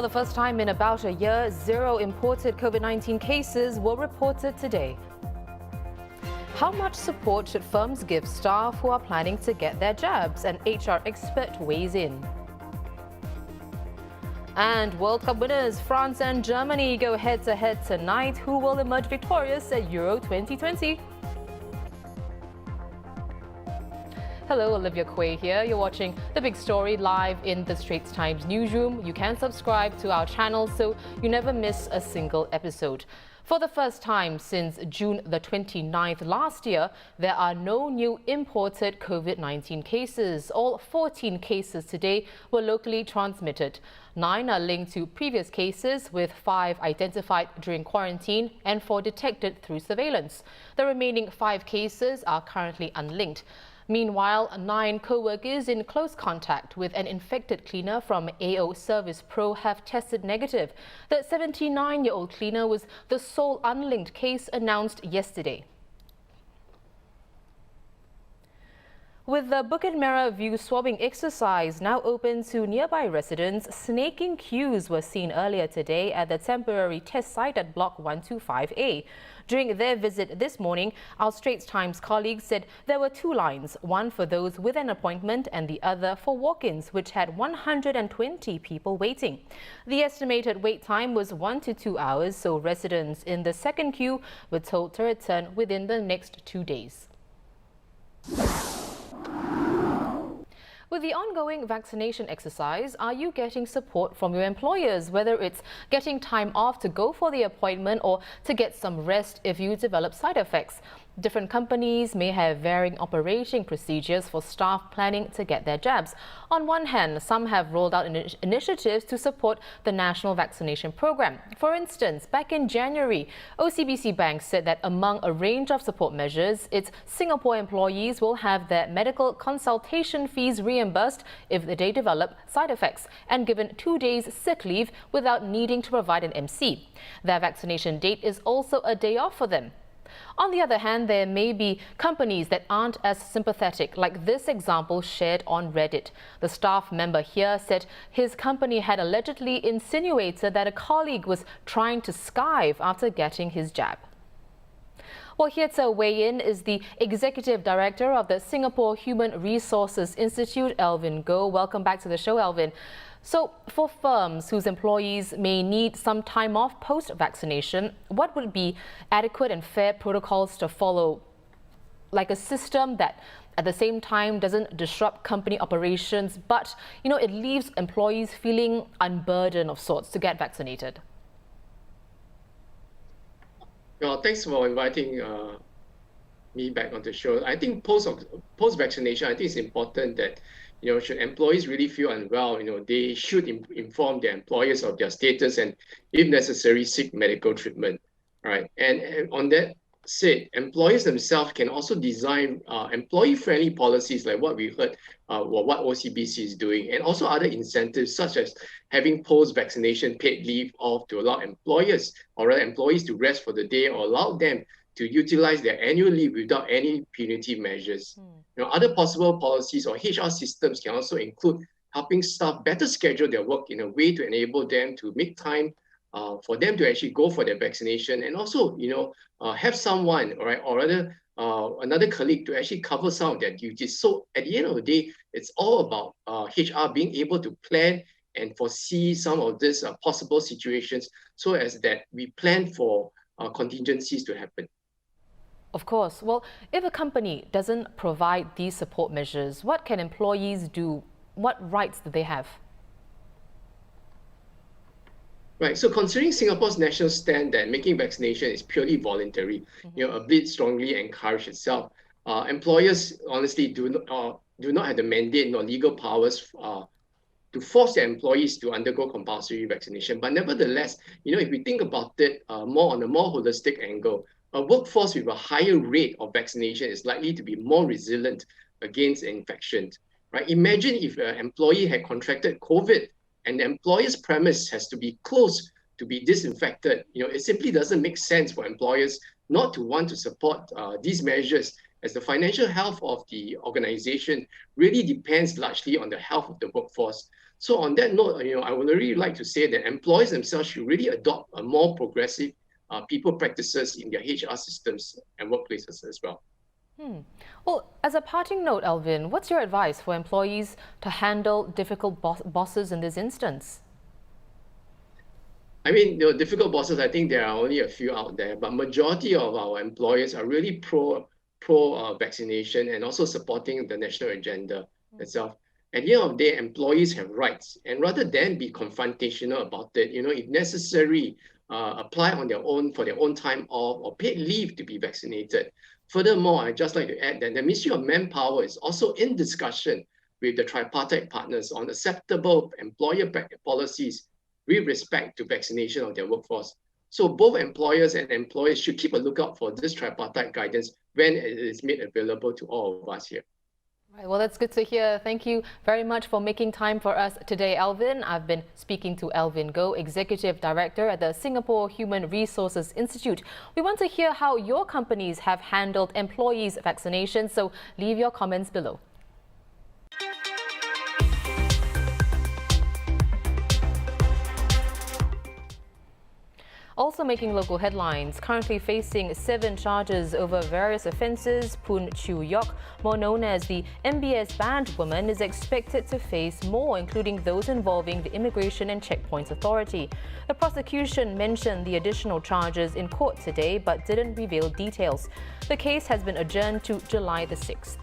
For the first time in about a year, 0 imported COVID-19 cases were reported today. How much support should firms give staff who are planning to get their jabs? An HR expert weighs in. And World Cup winners France and Germany go head-to-head tonight. Who will emerge victorious at Euro 2020? Hello, Olivia Quay here. You're watching The Big Story live in the Straits Times newsroom. You can subscribe to our channel so you never miss a single episode. For the first time since June the 29th last year, there are no new imported COVID-19 cases. All 14 cases today were locally transmitted. 9 are linked to previous cases, with 5 identified during quarantine and 4 detected through surveillance. The remaining 5 cases are currently unlinked. Meanwhile, 9 co-workers in close contact with an infected cleaner from AO Service Pro have tested negative. The 79-year-old cleaner was the sole unlinked case announced yesterday. With the BUKIT MERAH view swabbing exercise now open to nearby residents, snaking queues were seen earlier today at the temporary test site at Block 125A. During their visit this morning, our Straits Times colleagues said there were 2 lines, one for those with an appointment and the other for walk-ins, which had 120 people waiting. The estimated wait time was 1 to 2 hours, so residents in the second queue were told to return within the next 2 days. With the ongoing vaccination exercise, are you getting support from your employers, whether it's getting time off to go for the appointment or to get some rest if you develop side effects? Different companies may have varying operating procedures for staff planning to get their jabs. On one hand, some have rolled out initiatives to support the national vaccination program. For instance, back in January, OCBC Bank said that among a range of support measures, its Singapore employees will have their medical consultation fees reimbursed if they develop side effects and given 2 days sick leave without needing to provide an MC. Their vaccination date is also a day off for them. On the other hand, there may be companies that aren't as sympathetic, like this example shared on Reddit. The staff member here said his company had allegedly insinuated that a colleague was trying to skive after getting his jab. Well, here to weigh in is the Executive Director of the Singapore Human Resources Institute, Alvin Goh. Welcome back to the show, Alvin. So, for firms whose employees may need some time off post-vaccination, what would be adequate and fair protocols to follow? Like a system that at the same time doesn't disrupt company operations, but, it leaves employees feeling unburdened of sorts to get vaccinated. Well, thanks for inviting me back on the show. I think post-vaccination, I think it's important that should employees really feel unwell, they should inform their employers of their status and, if necessary, seek medical treatment, right? And on that said, employers themselves can also design employee-friendly policies like what we heard, what OCBC is doing, and also other incentives such as having post-vaccination paid leave off to allow employers or rather employees to rest for the day or allow them to utilize their annual leave without any punitive measures. Other possible policies or HR systems can also include helping staff better schedule their work in a way to enable them to make time for them to actually go for their vaccination, and also, have someone, or rather another colleague to actually cover some of their duties. So at the end of the day, it's all about HR being able to plan and foresee some of these possible situations so as that we plan for contingencies to happen. Of course. Well, if a company doesn't provide these support measures, what can employees do? What rights do they have? Right. So considering Singapore's national stand that making vaccination is purely voluntary, BUKIT strongly encourage itself. Employers honestly do not have the mandate nor legal powers to force their employees to undergo compulsory vaccination. But nevertheless, if we think about it more on a more holistic angle, a workforce with a higher rate of vaccination is likely to be more resilient against infections. Right? Imagine if an employee had contracted COVID and the employer's premise has to be closed to be disinfected. It simply doesn't make sense for employers not to want to support these measures as the financial health of the organization really depends largely on the health of the workforce. So on that note, I would really like to say that employers themselves should really adopt a more progressive people practices in their HR systems and workplaces as well. Well, as a parting note, Alvin, what's your advice for employees to handle difficult bosses in this instance? I mean, difficult bosses, I think there are only a few out there, but majority of our employers are really pro vaccination and also supporting the national agenda itself. At the end of the day, employees have rights, and rather than be confrontational about it, if necessary, apply on their own for their own time off or paid leave to be vaccinated. Furthermore, I'd just like to add that the Ministry of Manpower is also in discussion with the tripartite partners on acceptable employer policies with respect to vaccination of their workforce. So both employers and employees should keep a lookout for this tripartite guidance when it is made available to all of us here. Right, well, that's good to hear. Thank you very much for making time for us today, Alvin. I've been speaking to Alvin Goh, Executive Director at the Singapore Human Resources Institute. We want to hear how your companies have handled employees' vaccinations, so leave your comments below. Also making local headlines, currently facing 7 charges over various offences, Poon Chew Yok, more known as the MBS banned woman, is expected to face more, including those involving the Immigration and Checkpoints Authority. The prosecution mentioned the additional charges in court today but didn't reveal details. The case has been adjourned to July the 6th.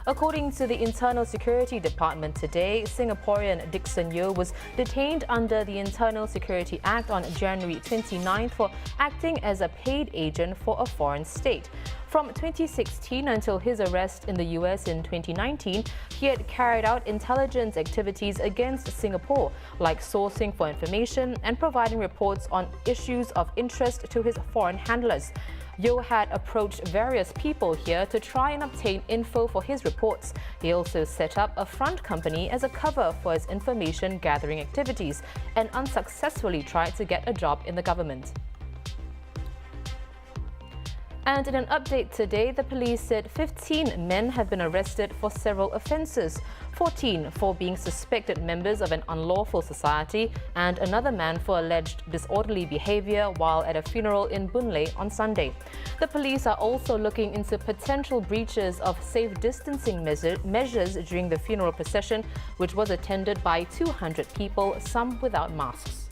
According to the Internal Security Department today, Singaporean Dixon Yeo was detained under the Internal Security Act on January 29th for acting as a paid agent for a foreign state. From 2016 until his arrest in the US in 2019, he had carried out intelligence activities against Singapore, like sourcing for information and providing reports on issues of interest to his foreign handlers. Yeo had approached various people here to try and obtain info for his reports. He also set up a front company as a cover for his information gathering activities and unsuccessfully tried to get a job in the government. And in an update today, the police said 15 men have been arrested for several offences, 14 for being suspected members of an unlawful society and another man for alleged disorderly behaviour while at a funeral in Boon Lay on Sunday. The police are also looking into potential breaches of safe distancing measures during the funeral procession, which was attended by 200 people, some without masks.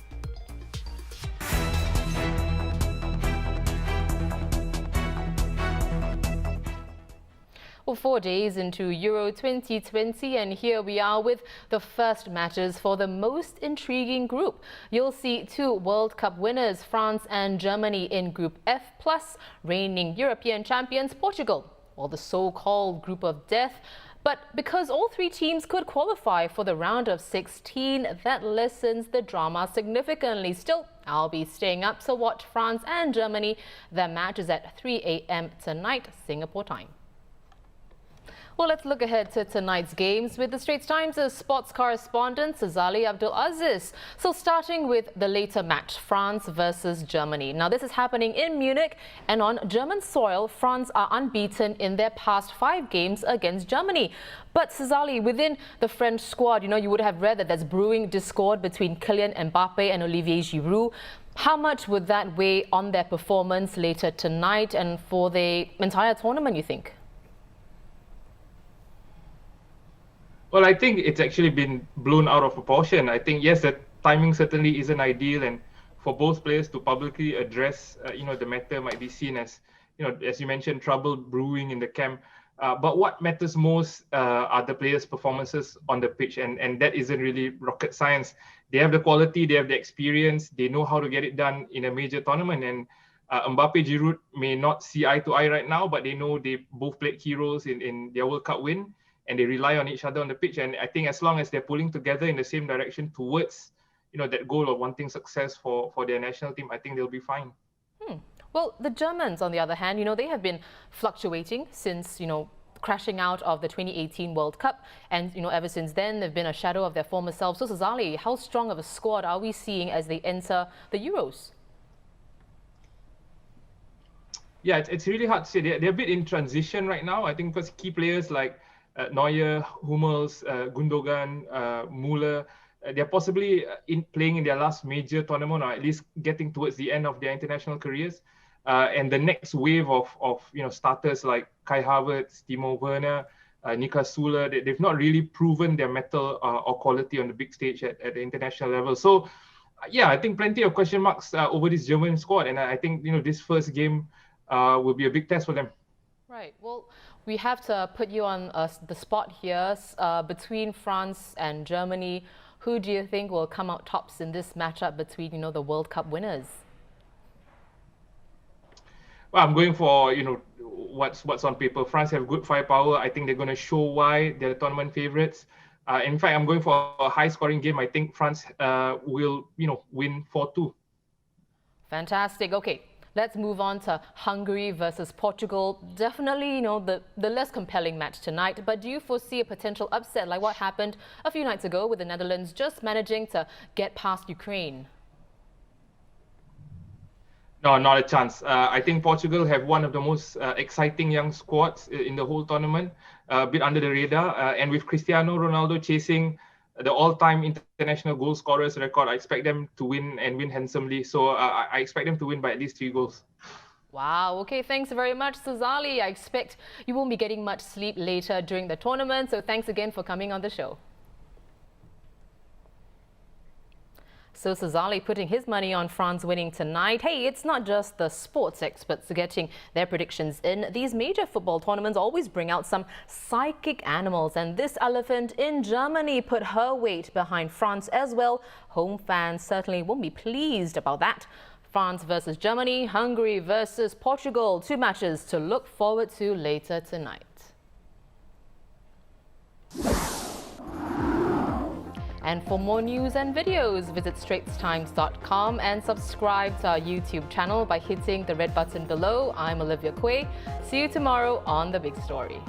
Well, 4 days into Euro 2020, and here we are with the first matches for the most intriguing group. You'll see 2 World Cup winners, France and Germany, in Group F, plus reigning European champions Portugal, or the so-called Group of Death. But because all 3 teams could qualify for the round of 16, that lessens the drama significantly. Still, I'll be staying up to watch France and Germany. Their match is at 3 a.m. tonight, Singapore time. Well, let's look ahead to tonight's games with the Straits Times' sports correspondent Sazali Abdul Aziz. So starting with the later match, France versus Germany. Now this is happening in Munich, and on German soil, France are unbeaten in their past 5 games against Germany. But Sazali, within the French squad, you would have read that there's brewing discord between Kylian Mbappe and Olivier Giroud. How much would that weigh on their performance later tonight and for the entire tournament, you think? Well, I think it's actually been blown out of proportion. I think, yes, the timing certainly isn't ideal, and for both players to publicly address, the matter might be seen as, as you mentioned, trouble brewing in the camp. But what matters most are the players' performances on the pitch, and that isn't really rocket science. They have the quality, they have the experience, they know how to get it done in a major tournament. And Mbappe, Giroud may not see eye to eye right now, but they know they both played key roles in their World Cup win, and they rely on each other on the pitch. And I think as long as they're pulling together in the same direction towards, that goal of wanting success for their national team, I think they'll be fine. Well, the Germans, on the other hand, they have been fluctuating since, crashing out of the 2018 World Cup. And, ever since then, they've been a shadow of their former selves. So, Sazali, how strong of a squad are we seeing as they enter the Euros? Yeah, it's really hard to say. They're a bit in transition right now. I think because key players like Neuer, Hummels, Gundogan, Müller, they're possibly playing in their last major tournament, or at least getting towards the end of their international careers. And the next wave of starters like Kai Havertz, Timo Werner, Niklas Süle, they've not really proven their mettle or quality on the big stage at the international level. So, yeah, I think plenty of question marks over this German squad, and I think this first game will be a big test for them. Right. Well, we have to put you on the spot here. Between France and Germany, who do you think will come out tops in this matchup between the World Cup winners? Well, I'm going for what's on paper. France have good firepower. I think they're going to show why they're the tournament favourites. In fact, I'm going for a high-scoring game. I think France will win 4-2. Fantastic. Okay. Let's move on to Hungary versus Portugal. Definitely, the less compelling match tonight. But do you foresee a potential upset like what happened a few nights ago with the Netherlands just managing to get past Ukraine? No, not a chance. I think Portugal have one of the most exciting young squads in the whole tournament, a bit under the radar. And with Cristiano Ronaldo chasing the all-time international goal scorers record, I expect them to win and win handsomely. So I expect them to win by at least 3 goals. Wow. Okay, thanks very much, Sazali. I expect you won't be getting much sleep later during the tournament. So thanks again for coming on the show. So Sazali putting his money on France winning tonight. Hey, it's not just the sports experts getting their predictions in. These major football tournaments always bring out some psychic animals. And this elephant in Germany put her weight behind France as well. Home fans certainly won't be pleased about that. France versus Germany, Hungary versus Portugal. 2 matches to look forward to later tonight. And for more news and videos, visit straitstimes.com and subscribe to our YouTube channel by hitting the red button below. I'm Olivia Quay. See you tomorrow on The Big Story.